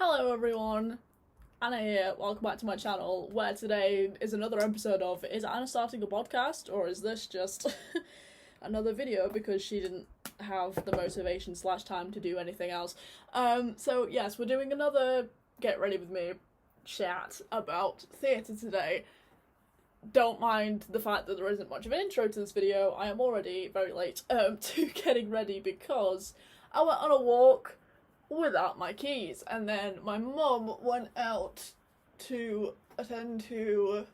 Hello everyone, Anna here, welcome back to my channel, where today is another episode of Is Anna Starting a Podcast, or is this just another video because she didn't have the motivation / time to do anything else. So yes, we're doing another Get Ready With Me chat about theatre today. Don't mind the fact that there isn't much of an intro to this video. I am already very late to getting ready because I went on a walk without my keys, and then my mum went out to attend to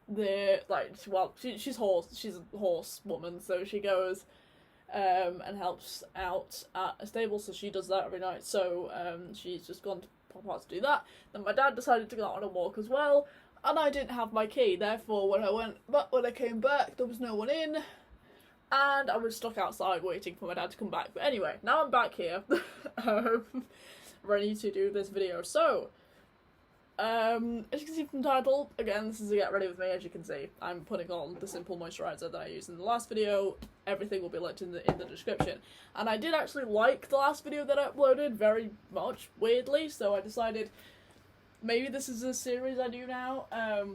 the, she's a horse woman, so she goes and helps out at a stable, so she does that every night, so she's just gone to pop out to do that. Then my dad decided to go out on a walk as well, and I didn't have my key, therefore when I came back there was no one in, and I was stuck outside waiting for my dad to come back. But anyway, now I'm back here, ready to do this video. So, as you can see from the title, again, this is a Get Ready With Me. As you can see, I'm putting on the simple moisturiser that I used in the last video. Everything will be linked in the description. And I did actually like the last video that I uploaded very much, weirdly, so I decided maybe this is a series I do now,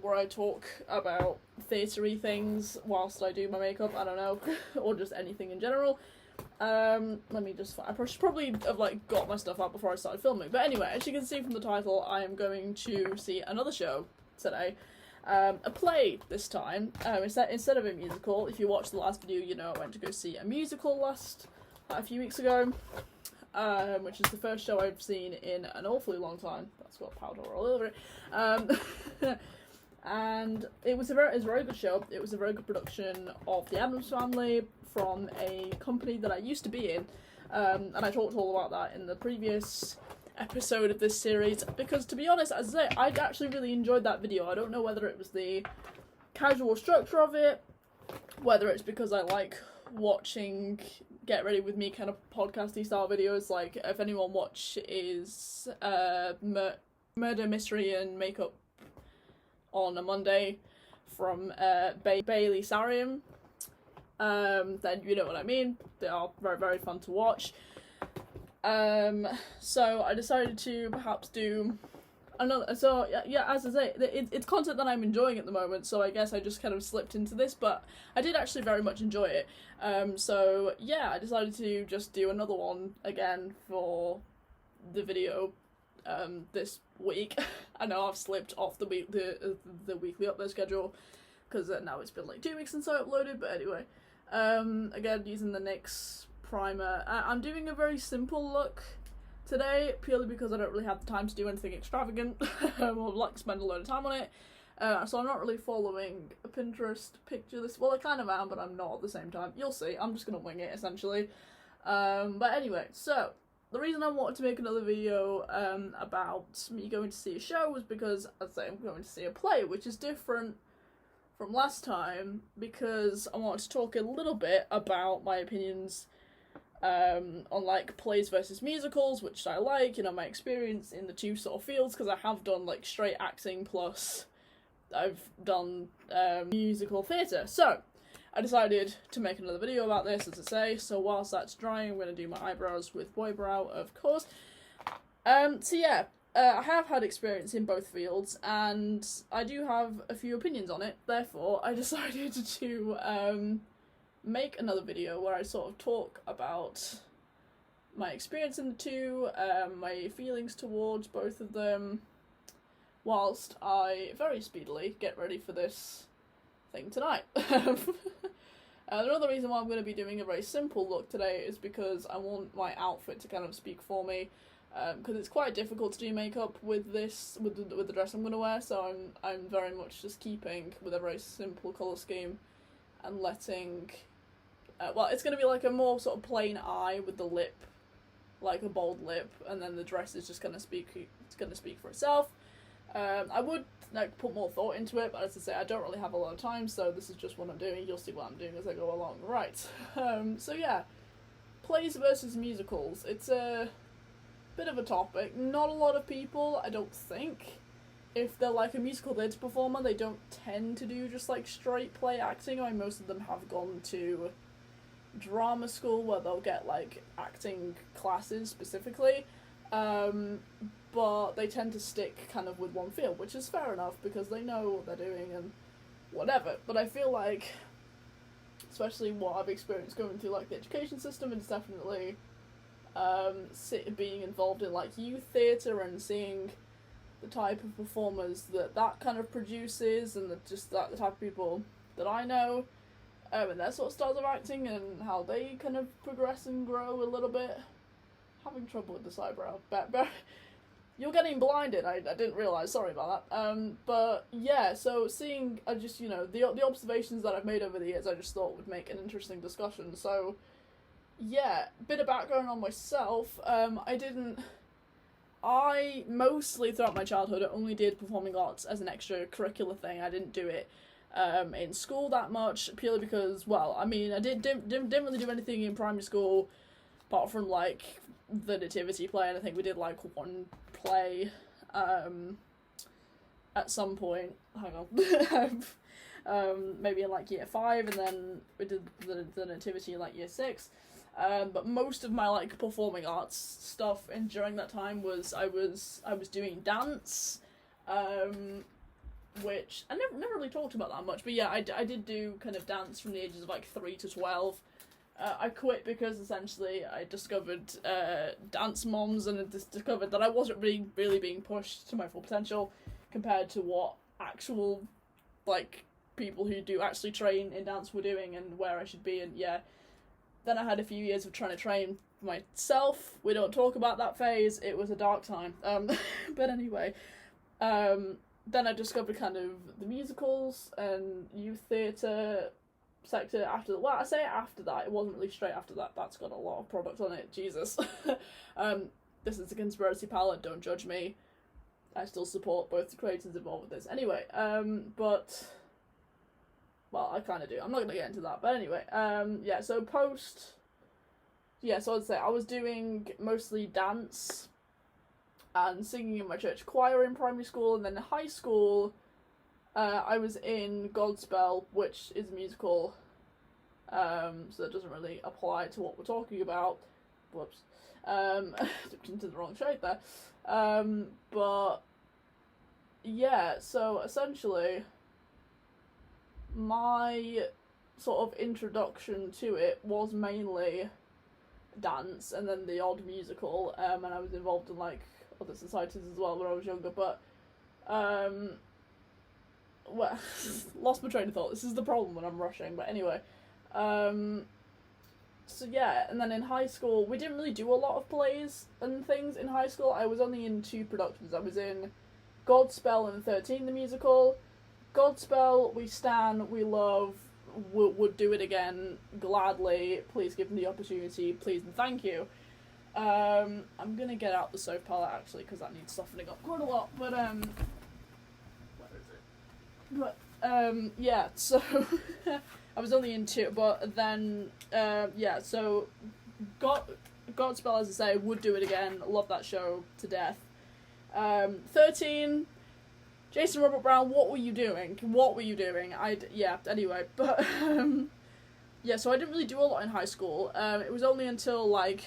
where I talk about theatre-y things whilst I do my makeup, I don't know, or just anything in general. Let me just, I should probably have, got my stuff out before I started filming, but anyway, as you can see from the title, I am going to see another show today. A play this time, instead of a musical. If you watched the last video, you know I went to go see a musical a few weeks ago. Which is the first show I've seen in an awfully long time. That's got powder all over it. And it was a very good show. It was a very good production of The Addams Family from a company that I used to be in. And I talked all about that in the previous episode of this series, because to be honest, as I say, I actually really enjoyed that video. I don't know whether it was the casual structure of it, whether it's because I like watching Get Ready With Me kind of podcasty style videos, like if anyone watches Murder, Mystery and Makeup on a Monday from Bailey Sarian, then you know what I mean. They are very, very fun to watch. So I decided to perhaps do another, so yeah, as I say, it's content that I'm enjoying at the moment, so I guess I just kind of slipped into this, but I did actually very much enjoy it. So yeah, I decided to just do another one again for the video this week. I know I've slipped off the weekly upload schedule, because now it's been like 2 weeks since I uploaded, but anyway. Again, using the NYX primer. I'm doing a very simple look today, purely because I don't really have the time to do anything extravagant, or spend a load of time on it, so I'm not really following a Pinterest picture list. Well, I kind of am, but I'm not at the same time. You'll see, I'm just gonna wing it, essentially. But anyway, so, the reason I wanted to make another video, about me going to see a show was because, as I say, I'm going to see a play, which is different from last time, because I wanted to talk a little bit about my opinions on plays versus musicals, which I like, my experience in the two sort of fields, because I have done straight acting plus I've done musical theatre. So I decided to make another video about this, as I say, so whilst that's drying I'm going to do my eyebrows with Boy Brow, of course. So yeah, I have had experience in both fields, and I do have a few opinions on it, therefore I decided to make another video where I sort of talk about my experience in the two, my feelings towards both of them, whilst I very speedily get ready for this thing tonight. Another reason why I'm going to be doing a very simple look today is because I want my outfit to kind of speak for me, because it's quite difficult to do makeup with the dress I'm going to wear, so I'm very much just keeping with a very simple colour scheme and letting well, it's going to be like a more sort of plain eye with the lip, like a bold lip, and then the dress is just going to speak for itself. I would put more thought into it, but as I say, I don't really have a lot of time, so this is just what I'm doing. You'll see what I'm doing as I go along. Right, so yeah, plays versus musicals. It's a bit of a topic. Not a lot of people, I don't think, if they're a musical theatre performer, they don't tend to do just straight play acting. I mean, most of them have gone to drama school where they'll get acting classes specifically, but they tend to stick kind of with one field, which is fair enough because they know what they're doing and whatever. But I feel like, especially what I've experienced going through like the education system, it's definitely being involved in like youth theatre and seeing the type of performers that kind of produces, and the type of people that I know, and their sort of styles of acting and how they kind of progress and grow a little bit. Having trouble with this eyebrow, but you're getting blinded. I didn't realise. Sorry about that. But yeah, so seeing, I just, you know, the observations that I've made over the years, I just thought would make an interesting discussion. So yeah, bit of background on myself. I mostly throughout my childhood only did performing arts as an extracurricular thing. I didn't do it in school that much, purely because, well, I mean, I didn't really do anything in primary school apart from like the nativity play, and I think we did like one play at some point. Hang on. Maybe in like year 5, and then we did the nativity in like year 6. But most of my like performing arts stuff during that time was I was doing dance, which I never really talked about that much. But yeah, I did do kind of dance from the ages of like 3 to 12. I quit because essentially I discovered dance moms, and discovered that I wasn't really being pushed to my full potential compared to what actual like people who do actually train in dance were doing and where I should be. And yeah, then I had a few years of trying to train myself. We don't talk about that phase. It was a dark time. But anyway, then I discovered kind of the musicals and youth theatre sector after well, I say after that, it wasn't really straight after that. That's got a lot of product on it, Jesus. This is a conspiracy palette, don't judge me. I still support both the creators involved with this. Anyway, but well, I kind of do. I'm not going to get into that, but anyway, yeah, so so I'd say I was doing mostly dance and singing in my church choir in primary school, and then in high school, I was in Godspell, which is a musical, so that doesn't really apply to what we're talking about. Whoops. Dipped into the wrong shade there. But yeah, so essentially my sort of introduction to it was mainly dance and then the odd musical, and I was involved in like other societies as well when I was younger, but well, lost my train of thought. This is the problem when I'm rushing, but anyway, so yeah, and then in high school, we didn't really do a lot of plays and things in high school. I was only in 2 productions. I was in Godspell and 13 the musical. Godspell, we stan, we love, would do it again, gladly. Please give them the opportunity, please and thank you. I'm gonna get out the Soph palette actually, because that needs softening up quite a lot, but where is it? But yeah, so I was only in 2, but then yeah, so Godspell, as I say, would do it again. Love that show to death. 13, Jason Robert Brown, what were you doing? Yeah, anyway, but yeah, so I didn't really do a lot in high school. It was only until like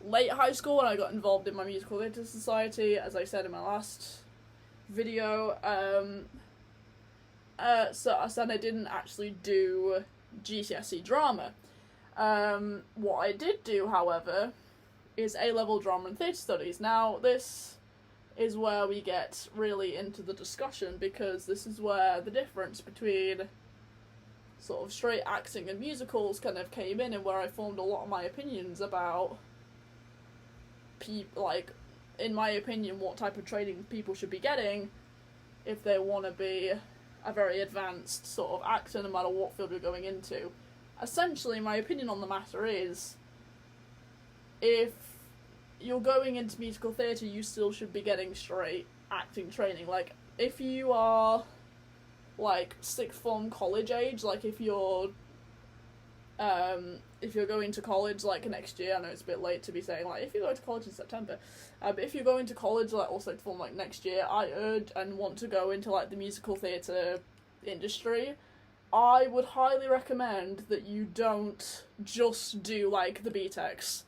late high school when I got involved in my musical theatre society, as I said in my last video. So I said I didn't actually do GCSE drama. What I did do, however, is A-level drama and theatre studies. Now, this is where we get really into the discussion, because this is where the difference between sort of straight acting and musicals kind of came in, and where I formed a lot of my opinions about like, in my opinion, what type of training people should be getting if they want to be a very advanced sort of actor, no matter what field you're going into. Essentially, my opinion on the matter is, if you're going into musical theatre, you still should be getting straight acting training. Like, if you are, like, 6th form college age, like, if you're going to college, like, next year, I know it's a bit late to be saying, like, if you go to college in September, but if you're going to college, like, or 6th form, like, next year, I urge and want to go into, like, the musical theatre industry, I would highly recommend that you don't just do, like, the BTECs.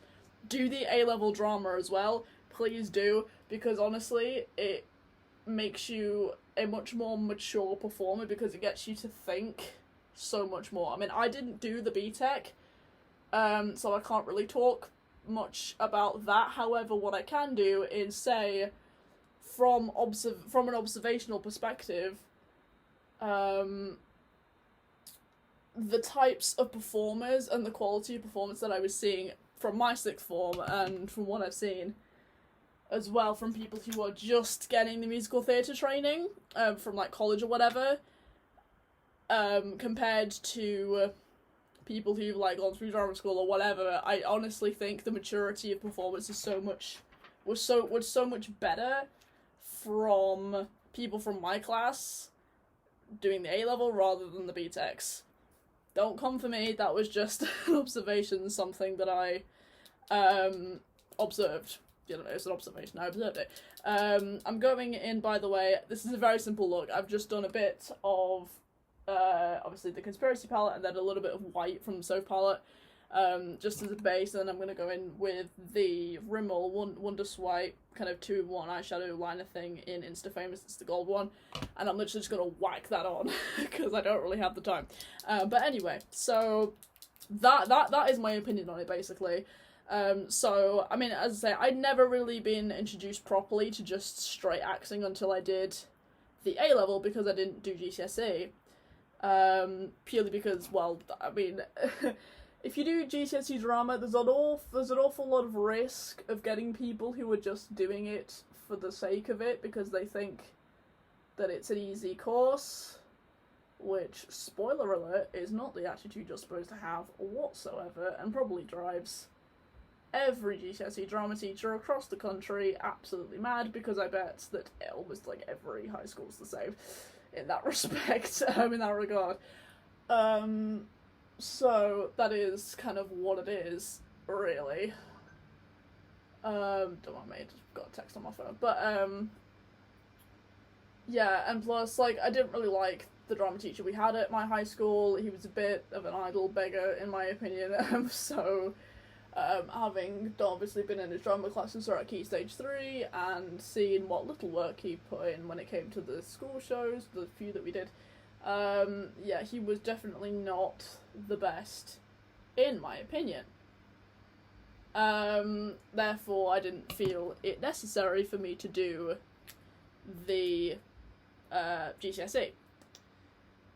Do the A-level drama as well, please do, because honestly, it makes you a much more mature performer because it gets you to think so much more. I mean, I didn't do the BTEC, so I can't really talk much about that. However, what I can do is say, from an observational perspective, the types of performers and the quality of performance that I was seeing from my sixth form and from what I've seen as well from people who are just getting the musical theatre training from like college or whatever, compared to people who've like gone through drama school or whatever, I honestly think the maturity of performance is was so much better from people from my class doing the A-level rather than the BTECs. Don't come for me, that was just an observation, something that I observed. You know, it's an observation, I observed it. I'm going in, by the way, this is a very simple look. I've just done a bit of, obviously the Conspiracy palette and then a little bit of white from the Soph palette, just as a base, and then I'm going to go in with the Rimmel Wonder Swipe kind of 2-in-1 eyeshadow liner thing in InstaFamous. It's the gold one, and I'm literally just going to whack that on because I don't really have the time. But anyway, so that is my opinion on it, basically. So, I mean, as I say, I'd never really been introduced properly to just straight axing until I did the A-level because I didn't do GCSE. Purely because, well, I mean, if you do GCSE drama, there's an awful lot of risk of getting people who are just doing it for the sake of it because they think that it's an easy course, which, spoiler alert, is not the attitude you're supposed to have whatsoever, and probably drives every GCSE drama teacher across the country absolutely mad, because I bet that almost like every high school's the same in that respect, in that regard. So that is kind of what it is, really. Don't mind me, just got a text on my phone. But, yeah, and plus, like, I didn't really like the drama teacher we had at my high school. He was a bit of an idle beggar, in my opinion, so having obviously been in his drama classes at Key Stage 3 and seeing what little work he put in when it came to the school shows, the few that we did, yeah, he was definitely not the best, in my opinion. Therefore, I didn't feel it necessary for me to do the GCSE.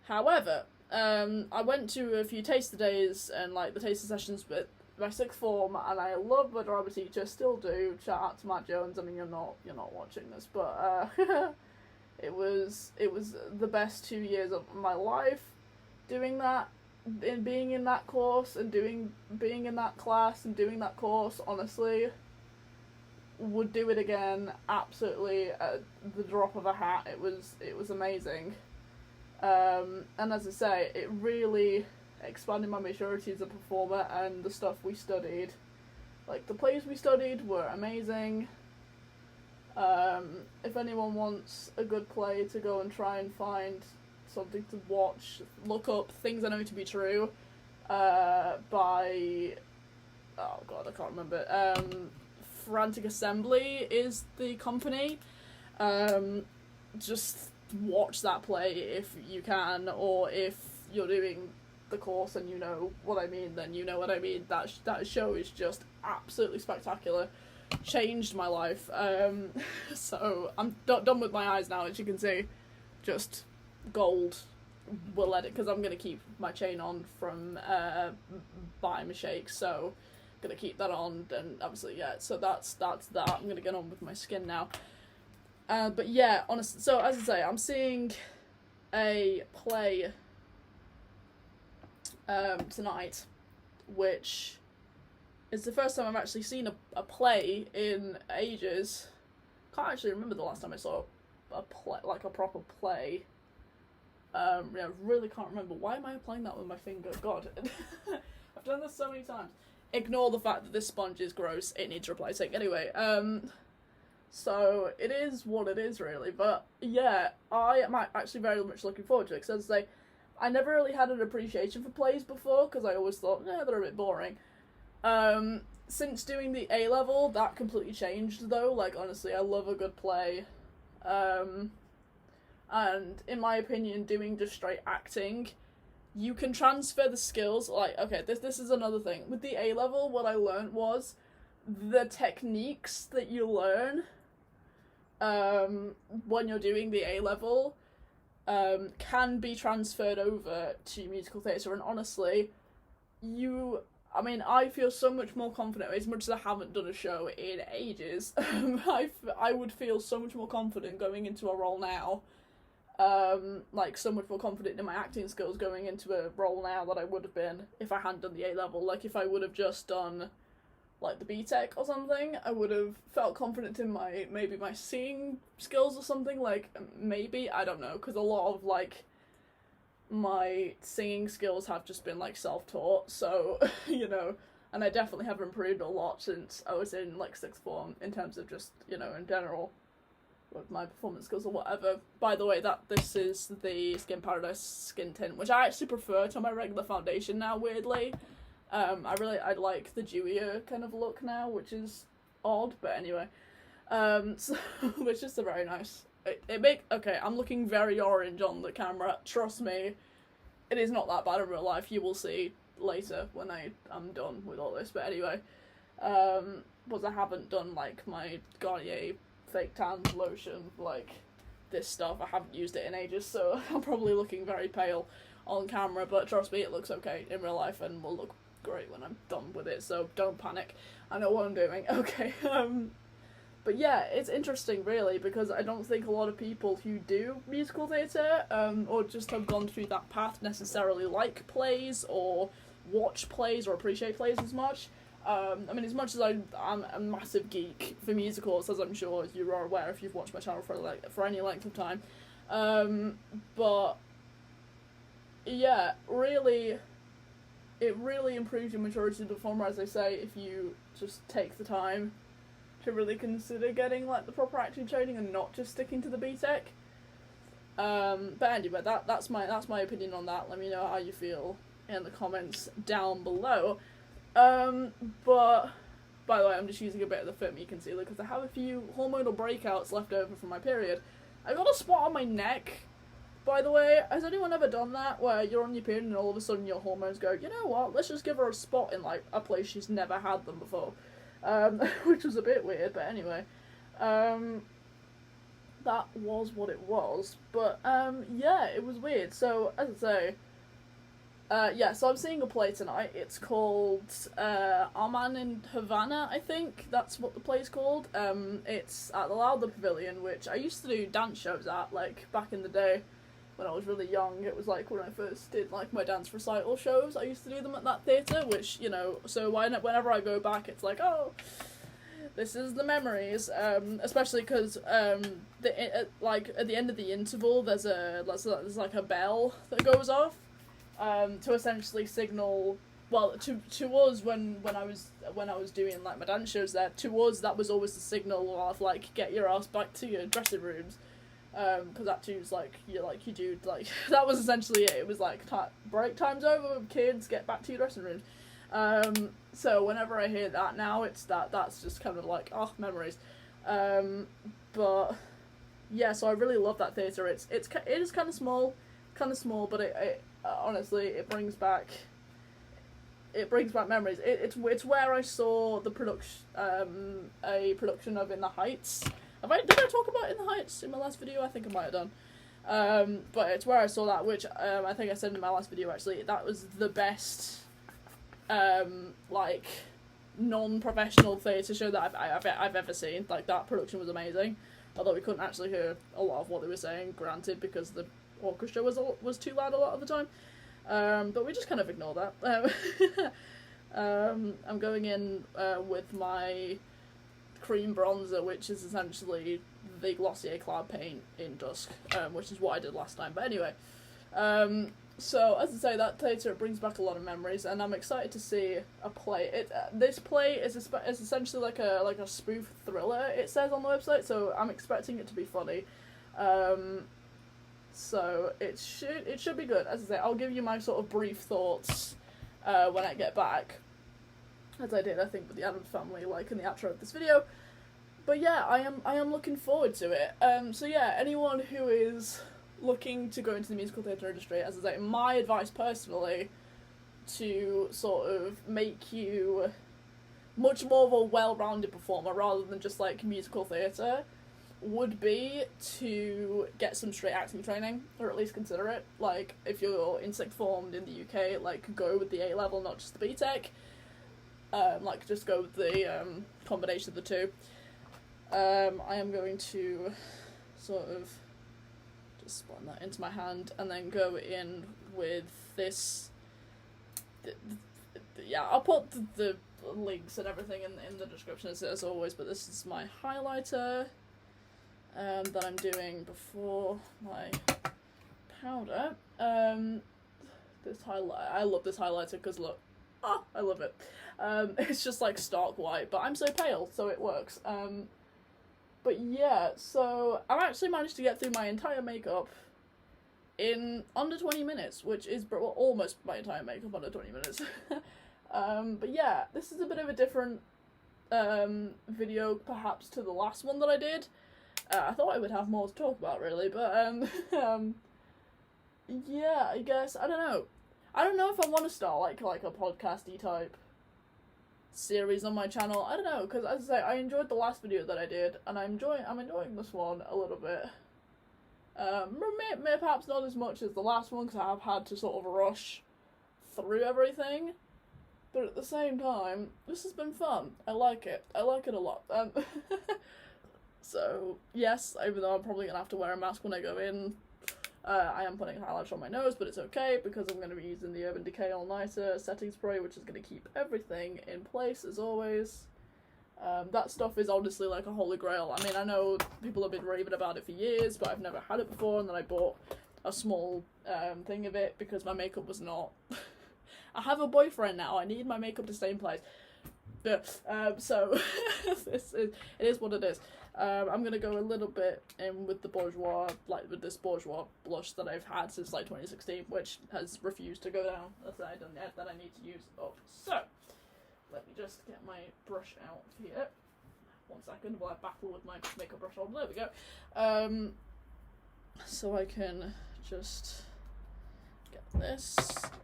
However, I went to a few taster days and like the taster sessions with my sixth form, and I love my drama teacher, still do. Shout out to Matt Jones. I mean, you're not watching this, but it was the best 2 years of my life doing that, in being in that course and being in that class and doing that course. Honestly, would do it again absolutely at the drop of a hat. It was amazing, and as I say, it really expanded my maturity as a performer, and the stuff we studied, like the plays we studied, were amazing. If anyone wants a good play to go and try and find something to watch, look up Things I Know to Be True, by, oh god, I can't remember, Frantic Assembly is the company. Just watch that play if you can, or if you're doing the course and you know what I mean, then you know what I mean. That show is just absolutely spectacular. Changed my life. So I'm done with my eyes now, as you can see. Just gold. We'll let it, because I'm going to keep my chain on from buying my shakes, so I'm going to keep that on, and obviously, yeah, so that's that. I'm going to get on with my skin now. But yeah, honestly, so as I say, I'm seeing a play tonight, which is the first time I've actually seen a play in ages. Can't actually remember the last time I saw a play, like a proper play. Yeah, really can't remember. Why am I applying that with my finger? God. I've done this so many times. Ignore the fact that this sponge is gross. It needs replacing. Anyway, so it is what it is, really. But yeah, I am actually very much looking forward to it, because as I say, I never really had an appreciation for plays before, because I always thought, they're a bit boring. since doing the A level, that completely changed though. Like, honestly, I love a good play. And in my opinion, doing just straight acting, you can transfer the skills. Like, okay, this is another thing. With the A level, what I learned was the techniques that you learn when you're doing the A level can be transferred over to musical theatre, and honestly, I mean, I feel so much more confident, as much as I haven't done a show in ages. I would feel so much more confident going into a role now. Like, so much more confident in my acting skills going into a role now that I would have been if I hadn't done the A level. Like, if I would have just done, like, the B-Tech or something, I would have felt confident in maybe my singing skills or something. Like, maybe, I don't know, because a lot of, like, my singing skills have just been, like, self-taught, so, you know, and I definitely have improved a lot since I was in, like, 6th form, in terms of just, you know, in general, with my performance skills or whatever. By the way, this is the Skin Paradise skin tint, which I actually prefer to my regular foundation now, weirdly. I like the dewier kind of look now, which is odd, but anyway. So, which is a very nice... Okay, I'm looking very orange on the camera. Trust me, it is not that bad in real life. You will see later when I'm done with all this. But anyway, because I haven't done, like, my Garnier fake tan lotion, like, this stuff. I haven't used it in ages, so I'm probably looking very pale on camera. But trust me, it looks okay in real life and will look great when I'm done with it. So don't panic. I know what I'm doing. Okay. But yeah, it's interesting, really, because I don't think a lot of people who do musical theatre, or just have gone through that path, necessarily like plays, or watch plays, or appreciate plays as much. I mean, as much as I'm a massive geek for musicals, as I'm sure you are aware if you've watched my channel for any length of time. But, yeah, really, it really improves your maturity as a performer, as I say, if you just take the time to really consider getting, like, the proper acting training and not just sticking to the B-Tech. But anyway, that's my opinion on that. Let me know how you feel in the comments down below. But by the way, I'm just using a bit of the Fit Me concealer because I have a few hormonal breakouts left over from my period. I got a spot on my neck, by the way. Has anyone ever done that, where you're on your period and all of a sudden your hormones go, you know what, let's just give her a spot in, like, a place she's never had them before? Which was a bit weird, but anyway, that was what it was. But yeah, it was weird. So as I say, yeah, so I'm seeing a play tonight. It's called Arman in Havana, I think that's what the play's called. It's at the Lauder Pavilion, which I used to do dance shows at, like, back in the day when I was really young. It was, like, when I first did, like, my dance recital shows, I used to do them at that theatre, which, you know, so whenever I go back, it's like, oh, this is the memories, especially because, like, at the end of the interval, there's like a bell that goes off, to essentially signal, well, to us, when I was doing, like, my dance shows there, to us, that was always the signal of, like, get your ass back to your dressing rooms. Because that too's, like, you do, like, that was essentially it. It was, like, break time's over, kids, get back to your dressing rooms. So whenever I hear that now, it's that's just kind of like, oh, memories. But, yeah, so I really love that theatre. It is kind of small, but it honestly, it brings back memories. It's where I saw the a production of In the Heights. Did I talk about In the Heights in my last video? I think I might have done. But it's where I saw that, which I think I said in my last video, actually, that was the best, like, non-professional theatre show that I've ever seen. Like, that production was amazing. Although we couldn't actually hear a lot of what they were saying, granted, because the orchestra was too loud a lot of the time. But we just kind of ignore that. I'm going in with my cream bronzer, which is essentially the Glossier Cloud Paint in Dusk, which is what I did last time. But anyway, so as I say, that theatre brings back a lot of memories, and I'm excited to see a play. This play is essentially like a spoof thriller, it says on the website, so I'm expecting it to be funny. So it should be good. As I say, I'll give you my sort of brief thoughts when I get back. as I did, I think, with the Addams Family, like in the outro of this video. But yeah, I am looking forward to it. So yeah, anyone who is looking to go into the musical theatre industry, as I say, my advice personally to sort of make you much more of a well-rounded performer rather than just like musical theatre would be to get some straight acting training, or at least consider it. Like, if you're in sixth form in the UK, like, go with the A level, not just the BTEC. Like, just go with the combination of the two. I am going to sort of just spawn that into my hand and then go in with this. Yeah, I'll put the links and everything in the description as always, but this is my highlighter that I'm doing before my powder. This highlight, I love this highlighter because look, I love it. It's just like stark white, but I'm so pale, so it works. But yeah, so I've actually managed to get through my entire makeup in under 20 minutes, which is almost my entire makeup under 20 minutes. But yeah, this is a bit of a different video perhaps to the last one that I did. I thought I would have more to talk about really, but yeah, I guess, I don't know if I want to start like a podcasty type series on my channel. I don't know, because as I say, I enjoyed the last video that I did, and I'm enjoying this one a little bit. Perhaps not as much as the last one, because I have had to sort of rush through everything, but at the same time, this has been fun. I like it a lot. So yes, even though I'm probably gonna have to wear a mask when I go in, I am putting highlighter on my nose, but it's okay because I'm going to be using the Urban Decay All Nighter setting spray, which is going to keep everything in place as always. That stuff is honestly like a holy grail. I mean, I know people have been raving about it for years, but I've never had it before, and then I bought a small thing of it because my makeup was not... I have a boyfriend now, I need my makeup to stay in place. So, it is what it is. I'm gonna go a little bit in with the Bourjois, like with this Bourjois blush that I've had since like 2016, which has refused to go down the side on yet that I need to use up. So, let me just get my brush out here. 1 second while I battle with my makeup brush on. There we go. So I can just get this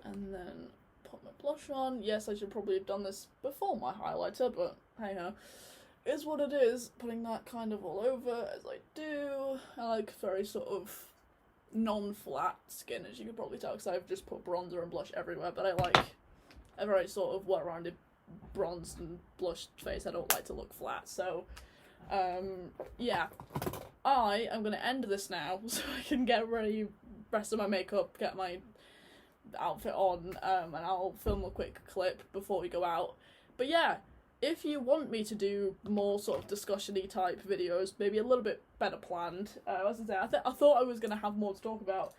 and then put my blush on. Yes, I should probably have done this before my highlighter, but hey ho. Is what it is, putting that kind of all over as I do. I like very sort of non-flat skin, as you can probably tell, because I've just put bronzer and blush everywhere, but I like a very sort of well-rounded bronzed and blushed face. I don't like to look flat, so yeah. I am going to end this now so I can get ready, rest of my makeup, get my outfit on, and I'll film a quick clip before we go out. But yeah, if you want me to do more sort of discussion-y type videos, maybe a little bit better planned, as I say, I thought I was going to have more to talk about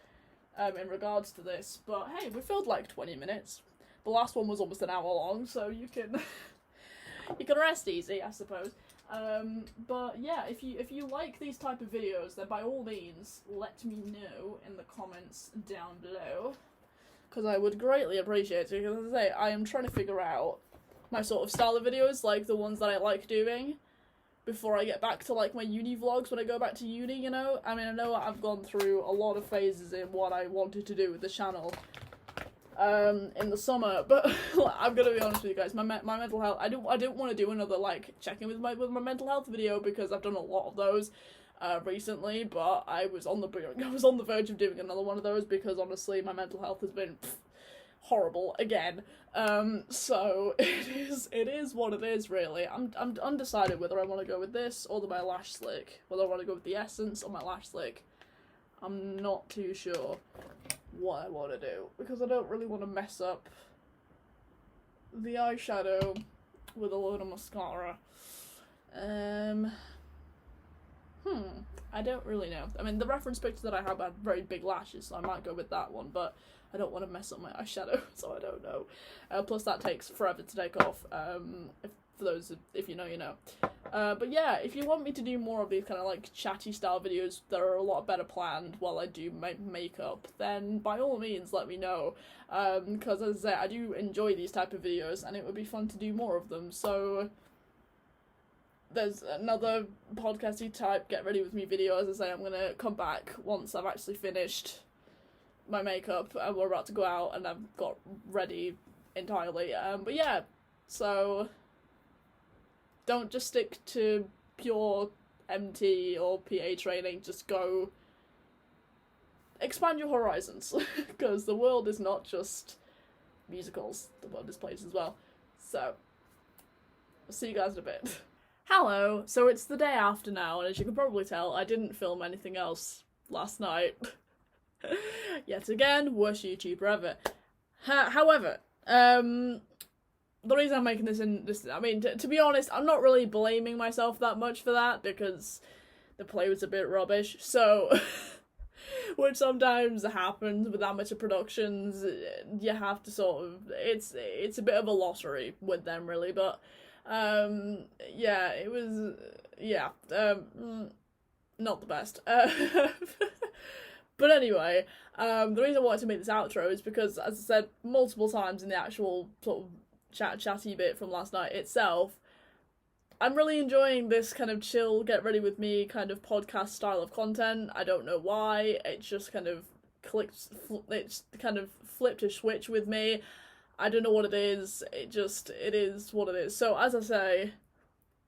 in regards to this, but hey, we filled like 20 minutes. The last one was almost an hour long, so you can you can rest easy, I suppose. But yeah, if you like these type of videos, then by all means, let me know in the comments down below, because I would greatly appreciate it, because as I say, I am trying to figure out my sort of style of videos, like the ones that I like doing, before I get back to like my uni vlogs when I go back to uni, you know? I mean, I know I've gone through a lot of phases in what I wanted to do with the channel in the summer, but I'm gonna be honest with you guys, my mental health, I didn't want to do another like check-in with my mental health video, because I've done a lot of those recently, but I was on the verge of doing another one of those, because honestly my mental health has been horrible again. So it is what it is, really. I'm undecided whether I want to go with this or my lash slick, whether I want to go with the essence or my lash slick. I'm not too sure what I want to do, because I don't really want to mess up the eyeshadow with a load of mascara. I don't really know. I mean, the reference picture that I have had very big lashes, so I might go with that one, but I don't want to mess up my eyeshadow, so I don't know. Plus that takes forever to take off, if you know, you know. But yeah, if you want me to do more of these kind of like chatty style videos that are a lot better planned while I do my makeup, then by all means let me know, because as I say, I do enjoy these type of videos and it would be fun to do more of them. So there's another podcasty type get ready with me video. As I say, I'm gonna come back once I've actually finished my makeup and we're about to go out and I've got ready entirely. But yeah, so don't just stick to pure MT or PA training, just go expand your horizons, because the world is not just musicals, the world is plays as well. So, I'll see you guys in a bit. Hello, so it's the day after now, and as you can probably tell, I didn't film anything else last night. Yet again, worst YouTuber ever. However, the reason I'm making this, I mean, to be honest, I'm not really blaming myself that much for that, because the play was a bit rubbish, so, which sometimes happens with amateur productions, you have to sort of, it's a bit of a lottery with them, really, but, yeah, it was, yeah, not the best. But anyway, the reason I wanted to make this outro is because, as I said multiple times in the actual sort of chatty bit from last night itself, I'm really enjoying this kind of chill, get ready with me kind of podcast style of content. I don't know why, it just kind of it's kind of flipped a switch with me. I don't know what it is, it is what it is. So as I say,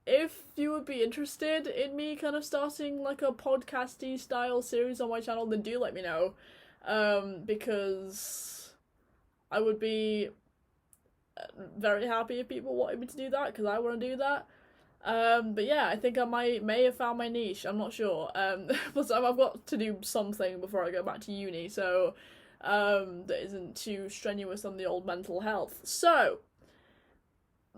if you would be interested in me kind of starting like a podcasty style series on my channel, then do let me know, because I would be very happy if people wanted me to do that, because I want to do that. But yeah, I think I may have found my niche, I'm not sure. Plus I've got to do something before I go back to uni, so that isn't too strenuous on the old mental health. So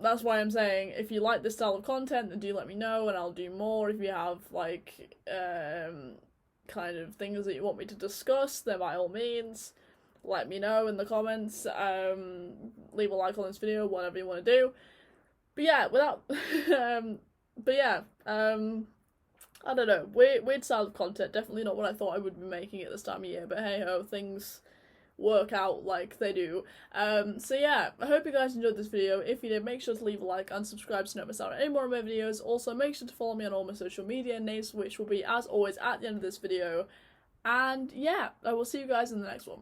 that's why I'm saying, if you like this style of content, then do let me know and I'll do more. If you have like kind of things that you want me to discuss, then by all means let me know in the comments. Leave a like on this video, whatever you want to do. But yeah, without but yeah, I don't know, weird style of content, definitely not what I thought I would be making at this time of year, but hey ho, things work out like they do. So yeah, I hope you guys enjoyed this video. If you did, make sure to leave a like and subscribe so you don't miss out on any more of my videos. Also, make sure to follow me on all my social media names, which will be, as always, at the end of this video. And yeah, I will see you guys in the next one.